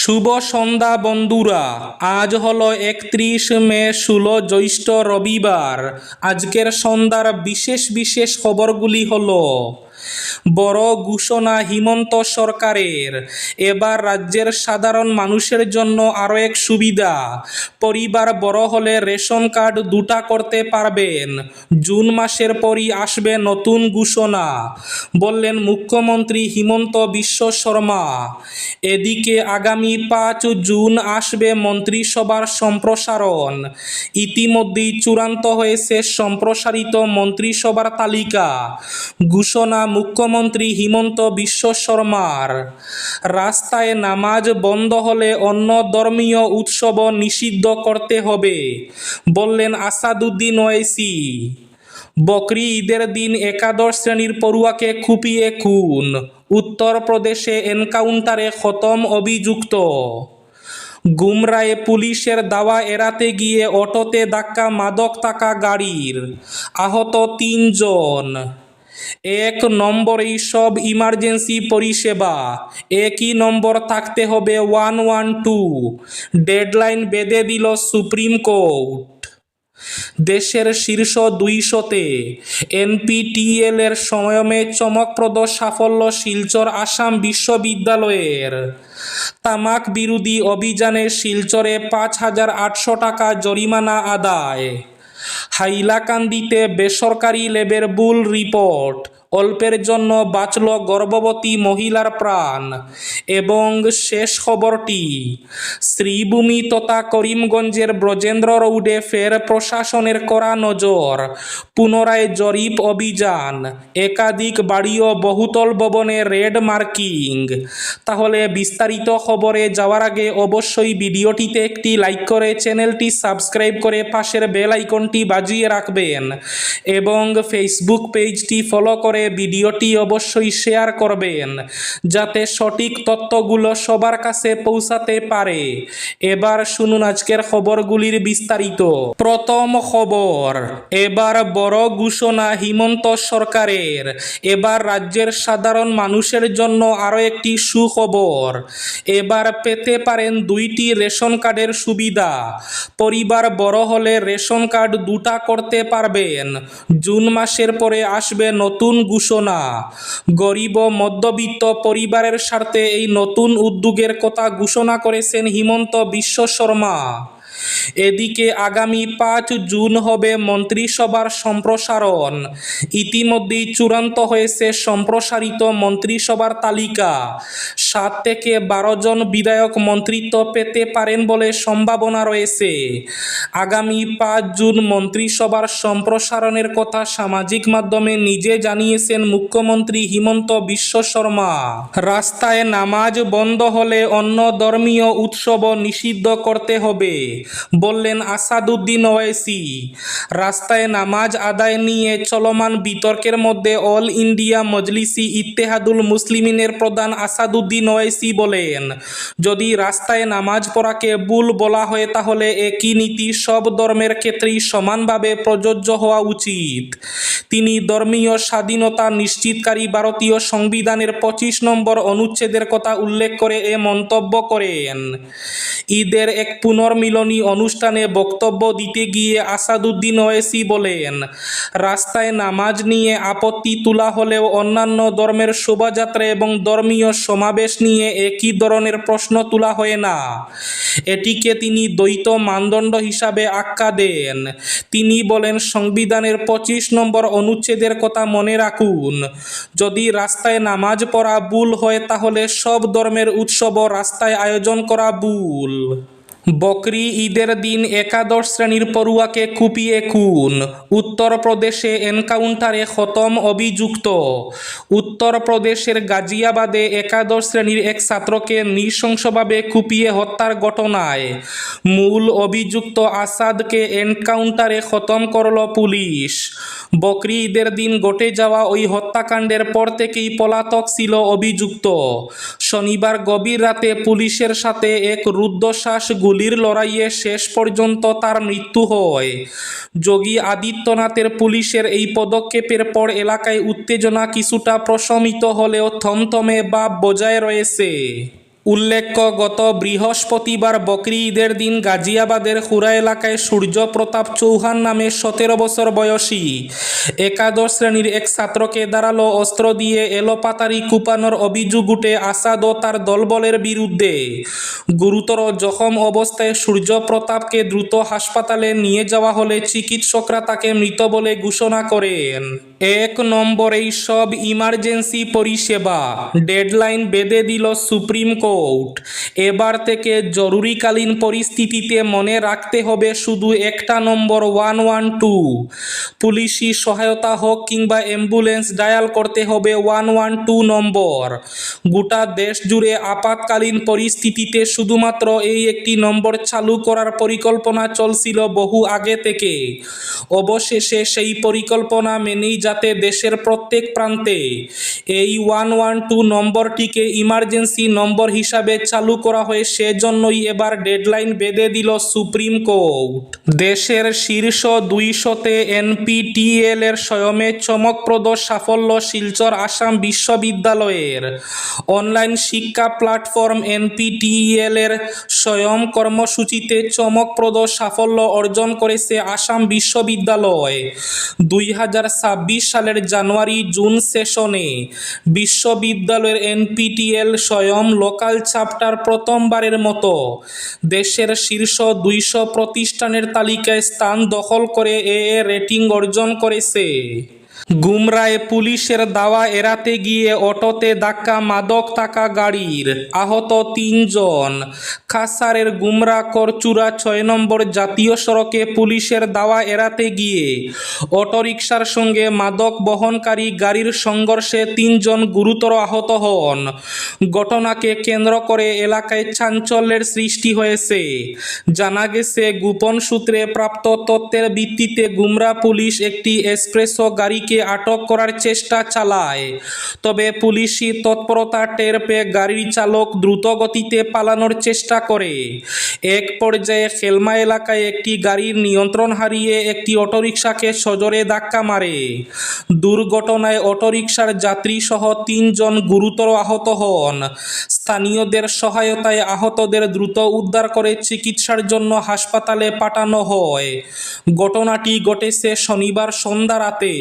শুভ সন্ধ্যা বন্ধুরা। আজ হলো 31 মে, 16 জ্যৈষ্ঠ, রবিবার। আজকের সন্ধ্যার বিশেষ বিশেষ খবরগুলি হলো: বড় ঘোষণা হিমন্ত সরকারের, এবার রাজ্যের সাধারণ মানুষের জন্য আরও এক সুবিধা। পরিবার বড় হলে রেশন কার্ড দুটা করতে পারবেন। জুন মাসের পরই আসবে নতুন ঘোষণা, বললেন মুখ্যমন্ত্রী হিমন্ত বিশ্ব শর্মা। এদিকে আগামী 5 জুন আসবে মন্ত্রিসভার সম্প্রসারণ। ইতিমধ্যেই চূড়ান্ত হয়েছে সম্প্রসারিত মন্ত্রিসভার তালিকা। ঘোষণা মুখ্যমন্ত্রী হিমন্ত বিশ্ব শর্মার। রাস্তায় নামাজ বন্ধ হলে অন্য ধর্মীয় উৎসব নিষিদ্ধ করতে হবে, বললেন আসাদুদ্দিন ওয়াইসি। বকরি ঈদের দিন একাদশ শ্রেণীর পড়ুয়াকে কুপিয়ে খুন। উত্তরপ্রদেশে এনকাউন্টারে খতম অভিযুক্ত। গুমরায় পুলিশের দাওয়া এড়াতে গিয়ে অটোতে ধাক্কা মাদক থাকা গাড়ির। আহত 3 জন। 1 নম্বরেই সব ইমার্জেন্সি পরিষেবা, একই নম্বর থাকতে হবে 112। ডেডলাইন বেঁধে দিল সুপ্রিম কোর্ট। দেশের শীর্ষ 200-তে এনপিটিএল এর সময়ে চমকপ্রদ সাফল্য শিলচর আসাম বিশ্ববিদ্যালয়ের। তামাক বিরোধী অভিযানে শিলচরে 5,800 টাকা জরিমানা আদায়। হাইলাকান্দিতে বেসরকারি ল্যাবের ভুল রিপোর্ট, অল্পের জন্য বাঁচল গর্ভবতী মহিলার প্রাণ। এবং শেষ খবরটি, শ্রীভূমি তথা করিমগঞ্জের ব্রজেন্দ্র রোডে ফের প্রশাসনের কড়া নজর। পুনরায় জরিপ অভিযান, একাধিক বাড়ি ও বহুতল ভবনে রেড মার্কিং। তাহলে বিস্তারিত খবরে যাওয়ার আগে অবশ্যই ভিডিওটিতে একটি লাইক করে চ্যানেলটি সাবস্ক্রাইব করে পাশের বেল আইকনটি বাজিয়ে রাখবেন এবং ফেসবুক পেজটি ফলো করে ভিডিওটি অবশ্যই শেয়ার করবেন, যাতে সঠিক তথ্যগুলো সবার কাছে পৌঁছাতে পারে। এবার শুনুন আজকের খবরগুলির বিস্তারিত। প্রথম খবর, এবার বড় ঘোষণা হিমন্ত সরকারের। এবার রাজ্যের সাধারণ মানুষের জন্য আরও একটি সুখবর। এবার পেতে পারেন 2টি রেশন কার্ডের সুবিধা। পরিবার বড় হলে রেশন কার্ড দুটা করতে পারবেন। জুন মাসের পরে আসবে নতুন ঘোষণা। গরিব ও মধ্যবিত্ত পরিবারের স্বার্থে এই নতুন উদ্যোগের কথা ঘোষণা করেছেন হিমন্ত বিশ্ব শর্মা। এদিকে আগামী 5 জুন হবে মন্ত্রিসভার সম্প্রসারণ। ইতিমধ্যেই চূড়ান্ত হয়েছে সম্প্রসারিত মন্ত্রিসভার তালিকা। 7 থেকে 12 জন বিধায়ক মন্ত্রিত্ব পেতে পারেন বলে সম্ভাবনা রয়েছে। আগামী 5 জুন মন্ত্রিসভার সম্প্রসারণের কথা সামাজিক মাধ্যমে নিজে জানিয়েছেন মুখ্যমন্ত্রী হিমন্ত বিশ্ব শর্মা। রাস্তায় নামাজ বন্ধ হলে অন্য ধর্মীয় উৎসব নিষিদ্ধ করতে হবে, বললেন আসাদুদ্দিন ওয়াইসি। রাস্তায় নামাজ আদায় নিয়ে চলমান বিতর্কের মধ্যে অল ইন্ডিয়া মজলিসি ইত্তেহাদুল মুসলিমিনের প্রধান আসাদুদ্দিন ওয়াইসি বলেন, যদি রাস্তায় নামাজ পড়াকে ভুল বলা হয় তাহলে একই নীতি সব ধর্মের ক্ষেত্রেই সমানভাবে প্রযোজ্য হওয়া উচিত। তিনি ধর্মীয় স্বাধীনতা নিশ্চিতকারী ভারতীয় সংবিধানের 25 নম্বর অনুচ্ছেদের কথা উল্লেখ করে এ মন্তব্য করেন। ঈদের এক পুনর্মিলনী অনুষ্ঠানে বক্তব্য দিতে গিয়ে আসাদুদ্দিন ওয়াইসি বলেন, রাস্তায় নামাজ নিয়ে আপত্তি তোলা হলেও অন্যান্য ধর্মের শোভাযাত্রা এবং ধর্মীয় সমাবেশ নিয়ে একই ধরনের প্রশ্ন তোলা হয় না। এটিকে তিনি দ্বৈত মানদণ্ড হিসাবে আখ্যা দেন। তিনি বলেন, সংবিধানের 25 নম্বর অনুচ্ছেদের কথা মনে রাখুন। যদি রাস্তায় নামাজ পড়া ভুল হয় তাহলে সব ধর্মের উৎসব রাস্তায় আয়োজন করা ভুল। বকরি ঈদের দিন একাদশ শ্রেণীর পড়ুয়াকে কুপিয়ে খুন। উত্তরপ্রদেশে এনকাউন্টারে খতম অভিযুক্ত। উত্তরপ্রদেশের গাজিয়াবাদে একাদশ শ্রেণীর এক ছাত্রকে নৃশংসভাবে কুপিয়ে হত্যার ঘটনায় মূল অভিযুক্ত আসাদকে এনকাউন্টারে খতম করল পুলিশ। বকরি ঈদের দিন ঘটে যাওয়া ওই হত্যাকাণ্ডের পর থেকেই পলাতক ছিল অভিযুক্ত। শনিবার গভীর রাতে পুলিশের সাথে এক রুদ্ধশ্বাস গুলির লড়াইয়ে শেষ পর্যন্ত তার মৃত্যু হয়। যোগী আদিত্যনাথের পুলিশের এই পদক্ষেপের পর এলাকায় উত্তেজনা কিছুটা প্রশমিত হলেও থমথমে ভাব বজায় রয়েছে। উল্লেখ্য, গত বৃহস্পতিবার বকরি ঈদের দিন গাজিয়াবাদের খুরা এলাকায় সূর্য প্রতাপ চৌহান নামে 17 বছর বয়সী একাদশ শ্রেণীর এক ছাত্রকে ধারালো অস্ত্র দিয়ে এলোপাতাড়ি কুপানোর অভিযোগ উঠে আসাদ ও তার দলবলের বিরুদ্ধে। গুরুতর জখম অবস্থায় সূর্য প্রতাপকে দ্রুত হাসপাতালে নিয়ে যাওয়া হলে চিকিৎসকরা তাকে মৃত বলে ঘোষণা করেন। 1 নম্বরেই সব ইমার্জেন্সি পরিষেবা, ডেডলাইন বেঁধে দিল সুপ্রিম কোর্ট। এবার থেকে জরুরিকালীন পরিস্থিতিতে মনে রাখতে হবে শুধু একটা নম্বর 112। পুলিশি সহায়তা হোক কিংবা অ্যাম্বুলেন্স, ডায়াল করতে হবে 112 নম্বর। গোটা দেশ জুড়ে আপাতকালীন পরিস্থিতিতে শুধুমাত্র এই একটি নম্বর চালু করার পরিকল্পনা চলছিল বহু আগে থেকে। অবশেষে সেই পরিকল্পনা মেনেই যাতে দেশের প্রত্যেক প্রান্তে এই 112 নম্বরটিকে ইমার্জেন্সি নম্বর হিসাবে চালু করা হয়, সেজন্যই এবার ডেডলাইন বেঁধে দিল সুপ্রিম কোর্ট। দেশের শীর্ষ 200-তে এনপিটিইএল এর স্বয়মে চমকপ্রদ সাফল্য শিলচর আসাম বিশ্ববিদ্যালয়ের। অনলাইন শিক্ষা প্ল্যাটফর্ম এনপিটিইএল এর স্বয়ম কর্মসূচিতে চমকপ্রদ সাফল্য অর্জন করেছে আসাম বিশ্ববিদ্যালয়। 2026 সালের জানুয়ারি-জুন সেশনে বিশ্ববিদ্যালয়ের এনপিটিইএল স্বয়ম লোকাল চ্যাপ্টার প্রথমবারের মতো দেশের শীর্ষ 200 প্রতিষ্ঠানের তালিকায় স্থান দখল করে এ রেটিং অর্জন করেছে। গুমরায় পুলিশের দাওয়া এড়াতে গিয়ে অটোতে ধাক্কা, মাদক থাকা গাড়ির, আহত 3 জন। কাছাড়ের গুমরা করচুরা 6 নম্বর জাতীয় সড়কে পুলিশের দাওয়া এড়াতে গিয়ে অটোরিকশার সঙ্গে মাদক বহনকারী গাড়ির সংঘর্ষে 3 জন গুরুতর আহত হন। ঘটনাকে কেন্দ্র করে এলাকায় চাঞ্চল্যের সৃষ্টি হয়েছে। জানা গেছে, গোপন সূত্রে প্রাপ্ত তথ্যের ভিত্তিতে গুমরা পুলিশ একটি এক্সপ্রেসো গাড়িকে আটক করার চেষ্টা চালায়। তবে পুলিশি তৎপরতা টের পেয়ে গাড়ির চালক দ্রুত গতিতে পালানোর চেষ্টা করে। এক পর্যায়ে খেলমা এলাকায় একটি গাড়ির নিয়ন্ত্রণ হারিয়ে একটি অটোরিকশাকে সজোরে ধাক্কা মারে। দুর্ঘটনায় অটোরিকশার যাত্রী সহ 3 জন গুরুতর আহত হন। স্থানীয়দের সহায়তায় আহতদের দ্রুত উদ্ধার করে চিকিৎসার জন্য হাসপাতালে পাঠানো হয়। ঘটনাটি ঘটেছে শনিবার সন্ধ্যা রাতে।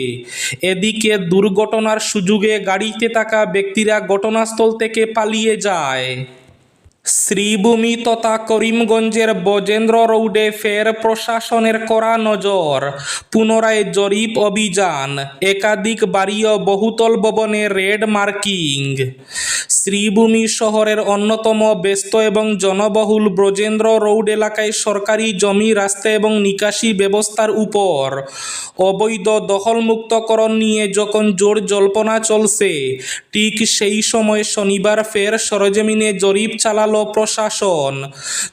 এদিকে দুর্ঘটনার সুযোগে গাড়িতে থাকা ব্যক্তিরা ঘটনাস্থল থেকে পালিয়ে যায়। শ্রীভূমি তথা করিমগঞ্জের বজেন্দ্র রোডে ফের প্রশাসনের কড়া নজর। পুনরায় জরিপ অভিযান, একাধিক বাড়ি ও বহুতল ভবনে রেড মার্কিং। শ্রীভূমি শহরের অন্যতম ব্যস্ত এবং জনবহুল ব্রজেন্দ্র রোড এলাকায় সরকারি জমি, রাস্তা এবং নিকাশি ব্যবস্থার উপর অবৈধ দখলমুক্তকরণ নিয়ে যখন জোর জল্পনা চলছে, ঠিক সেই সময় শনিবার ফের সরেজমিনে জরিপ চালাল প্রশাসন।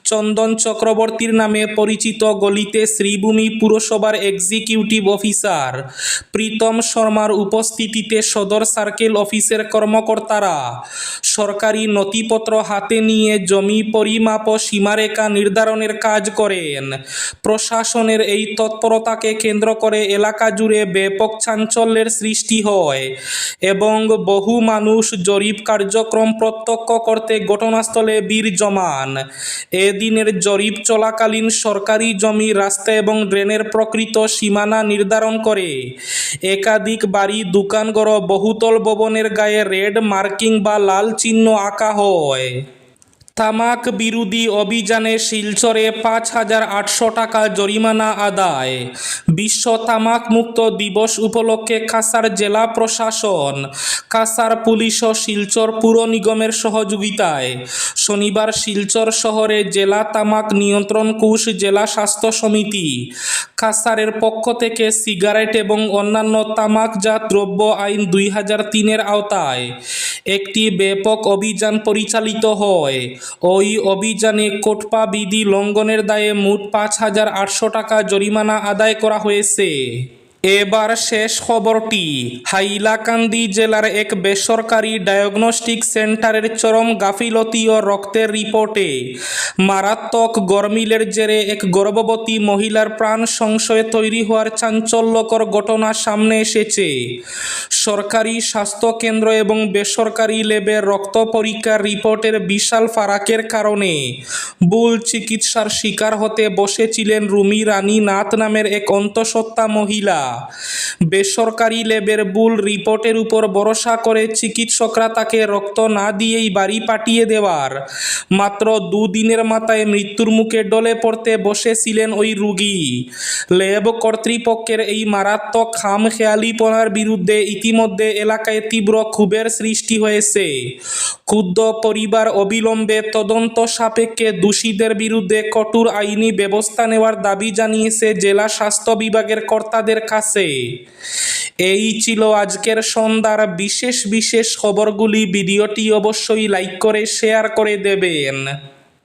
চন্দন চক্রবর্তীর নামে পরিচিত গলিতে শ্রীভূমি পুরসভার এক্সিকিউটিভ অফিসার প্রীতম শর্মার উপস্থিতিতে সদর সার্কেল অফিসের কর্মকর্তারা সরকারি নথিপত্র হাতে নিয়ে জমি পরিমাপ ও সীমারেখা নির্ধারণের কাজ করেন। প্রশাসনের এই তৎপরতাকে কেন্দ্র করে এলাকা জুড়ে ব্যাপক চাঞ্চল্যের সৃষ্টি হয় এবং বহু মানুষ জরিপ কার্যক্রম প্রত্যক্ষ করতে ঘটনাস্থলে ভিড় জমান। এদিনের জরিপ চলাকালীন সরকারি জমি, রাস্তা এবং ড্রেনের প্রকৃত সীমানা নির্ধারণ করে একাধিক বাড়ি, দোকানঘর, বহুতল ভবনের গায়ে রেড মার্কিং বা লাল চিহ্ন আঁকা হয়। তামাক বিরোধী অভিযানে শিলচরে 5,800 টাকা জরিমানা আদায়। বিশ্ব তামাক মুক্ত দিবস উপলক্ষে কাছাড় জেলা প্রশাসন, কাছাড় পুলিশ ও শিলচর পুর নিগমের সহযোগিতায় শনিবার শিলচর শহরে জেলা তামাক নিয়ন্ত্রণ কোষ, জেলা স্বাস্থ্য সমিতি, কাছাড়ের পক্ষ থেকে সিগারেট এবং অন্যান্য তামাকজাত দ্রব্য আইন 2003-এর আওতায় একটি ব্যাপক অভিযান পরিচালিত হয়। ওই অভিযানে কোটপা বিধি লঙ্ঘনের দায়ে মোট 5,800 টাকা জরিমানা আদায় করা হয়েছে। এবার শেষ খবরটি। হাইলাকান্দি জেলার এক বেসরকারি ডায়াগনস্টিক সেন্টারের চরম গাফিলতি ও রক্তের রিপোর্টে মারাত্মক গরমিলের জেরে এক গর্ভবতী মহিলার প্রাণ সংশয়ে তৈরি হওয়ার চাঞ্চল্যকর ঘটনা সামনে এসেছে। সরকারি স্বাস্থ্যকেন্দ্র এবং বেসরকারি ল্যাবের রক্ত পরীক্ষার রিপোর্টের বিশাল ফারাকের কারণে ভুল চিকিৎসার শিকার হতে বসেছিলেন রুমি রানী নাথ নামের এক অন্তঃসত্ত্বা মহিলা। বেসরকারি ল্যাবের ভুল রিপোর্টের উপর ভরসা করে চিকিৎসকরা তাকে রক্ত না দিয়েই বাড়ি পাঠিয়ে দেওয়ার মাত্র দুদিনের মাথায় মৃত্যুর মুখে ডলে পড়তে বসেছিলেন ওই রোগী। ল্যাব কর্তৃপক্ষের এই মারাত্মক খামখেয়ালিপনার বিরুদ্ধে ইতিমধ্যে এলাকায় তীব্র ক্ষোভের সৃষ্টি হয়েছে। ক্ষুব্ধ পরিবার অবিলম্বে তদন্ত সাপেক্ষে দোষীদের বিরুদ্ধে কঠোর আইনি ব্যবস্থা নেওয়ার দাবি জানিয়েছে জেলা স্বাস্থ্য বিভাগের কর্তাদের কাছে। এই ছিল আজকের সন্ধ্যার বিশেষ খবরগুলি। ভিডিওটি অবশ্যই লাইক করে শেয়ার করে দেবেন।